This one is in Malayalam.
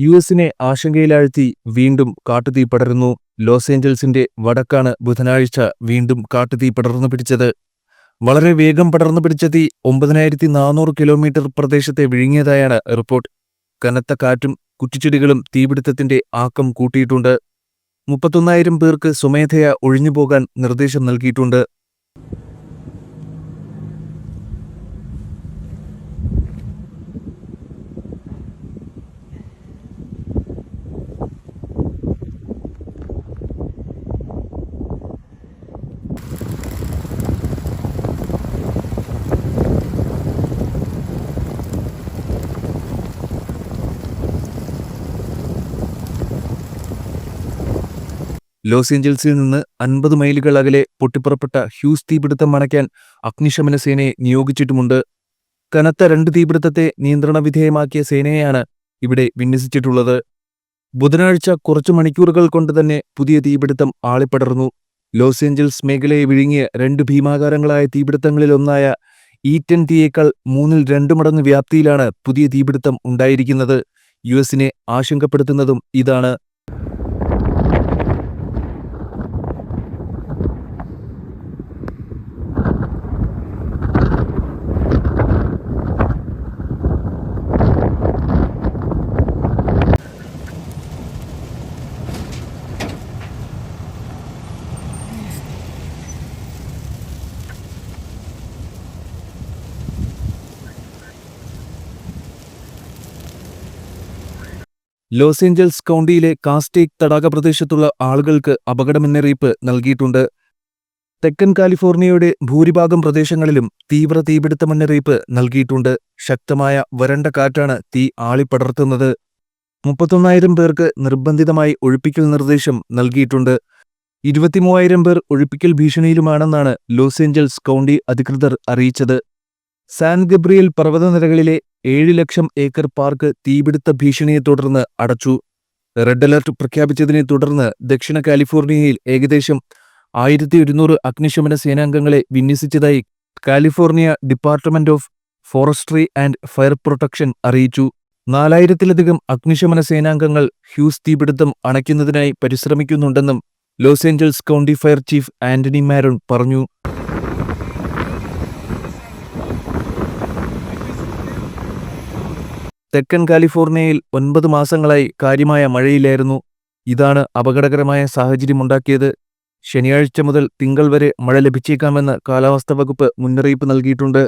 യുഎസിനെ ആശങ്കയിലാഴ്ത്തി വീണ്ടും കാട്ടുതീ പടരുന്നു. ലോസ് ഏഞ്ചൽസിന്റെ വടക്കാണ് ബുധനാഴ്ച വീണ്ടും കാട്ടുതീ പടർന്നു പിടിച്ചത്. വളരെ വേഗം പടർന്നു പിടിച്ച തീ 9400 കിലോമീറ്റർ പ്രദേശത്തെ വിഴുങ്ങിയതായാണ് റിപ്പോർട്ട്. കനത്ത കാറ്റും കുറ്റിച്ചെടികളും തീപിടുത്തത്തിന്റെ ആക്കം കൂട്ടിയിട്ടുണ്ട്. 31,000 പേർക്ക് സ്വമേധയാ ഒഴിഞ്ഞുപോകാൻ നിർദ്ദേശം നൽകിയിട്ടുണ്ട്. ലോസ് ഏഞ്ചൽസിൽ നിന്ന് 50 മൈലുകൾ അകലെ പൊട്ടിപ്പുറപ്പെട്ട ഹ്യൂസ് തീപിടുത്തം അണയ്ക്കാൻ അഗ്നിശമന സേനയെ നിയോഗിച്ചിട്ടുമുണ്ട്. കനത്ത 2 തീപിടുത്തത്തെ നിയന്ത്രണ വിധേയമാക്കിയ സേനയെയാണ് ഇവിടെ വിന്യസിച്ചിട്ടുള്ളത്. ബുധനാഴ്ച കുറച്ചു മണിക്കൂറുകൾ കൊണ്ട് തന്നെ പുതിയ തീപിടുത്തം ആളിപ്പടർന്നു. ലോസ് ഏഞ്ചൽസ് മേഖലയെ വിഴുങ്ങിയ 2 ഭീമാകാരങ്ങളായ തീപിടുത്തങ്ങളിലൊന്നായ E10 തീയേക്കാൾ 3-2 മടങ്ങ് വ്യാപ്തിയിലാണ് പുതിയ തീപിടുത്തം ഉണ്ടായിരിക്കുന്നത്. യുഎസിനെ ആശങ്കപ്പെടുത്തുന്നതും ഇതാണ്. ലോസ് ഏഞ്ചൽസ് കൗണ്ടിയിലെ കാസ്റ്റേക്ക് തടാക പ്രദേശത്തുള്ള ആളുകൾക്ക് അപകട മുന്നറിയിപ്പ് നൽകിയിട്ടുണ്ട്. തെക്കൻ കാലിഫോർണിയയുടെ ഭൂരിഭാഗം പ്രദേശങ്ങളിലും തീവ്ര തീപിടുത്ത മുന്നറിയിപ്പ് നൽകിയിട്ടുണ്ട്. ശക്തമായ വരണ്ട കാറ്റാണ് തീ ആളിപ്പടർത്തുന്നത്. 31,000 പേർക്ക് നിർബന്ധിതമായി ഒഴിപ്പിക്കൽ നിർദ്ദേശം നൽകിയിട്ടുണ്ട്. 23,000 പേർ ഒഴിപ്പിക്കൽ ഭീഷണിയിലുമാണെന്നാണ് ലോസ് ഏഞ്ചൽസ് കൗണ്ടി അധികൃതർ അറിയിച്ചത്. സാൻ ഗബ്രിയൽ പർവ്വതനിരകളിലെ 7 ലക്ഷം ഏക്കർ പാർക്ക് തീപിടുത്ത ഭീഷണിയെ തുടർന്ന് അടച്ചു. റെഡ് അലർട്ട് പ്രഖ്യാപിച്ചതിനെ തുടർന്ന് ദക്ഷിണ കാലിഫോർണിയയിൽ ഏകദേശം 1100 അഗ്നിശമന സേനാംഗങ്ങളെ വിന്യസിച്ചതായി California department of forestry and fire protection അറിയിച്ചു. 4000-ലധികം അഗ്നിശമന സേനാംഗങ്ങൾ ഹ്യൂസ് തീപിടുത്തം അണയ്ക്കുന്നതിനായി പരിശ്രമിക്കുന്നുണ്ടെന്നും Los Angeles county fire chief Anthony Marrone പറഞ്ഞു. തെക്കൻ കാലിഫോർണിയയിൽ 9 മാസങ്ങളായി കാര്യമായ മഴയില്ലായിരുന്നു. ഇതാണ് അപകടകരമായ സാഹചര്യമുണ്ടാക്കിയത്. ശനിയാഴ്ച മുതൽ തിങ്കൾ വരെ മഴ ലഭിച്ചേക്കാമെന്ന് കാലാവസ്ഥാ വകുപ്പ് മുന്നറിയിപ്പ് നൽകിയിട്ടുണ്ട്.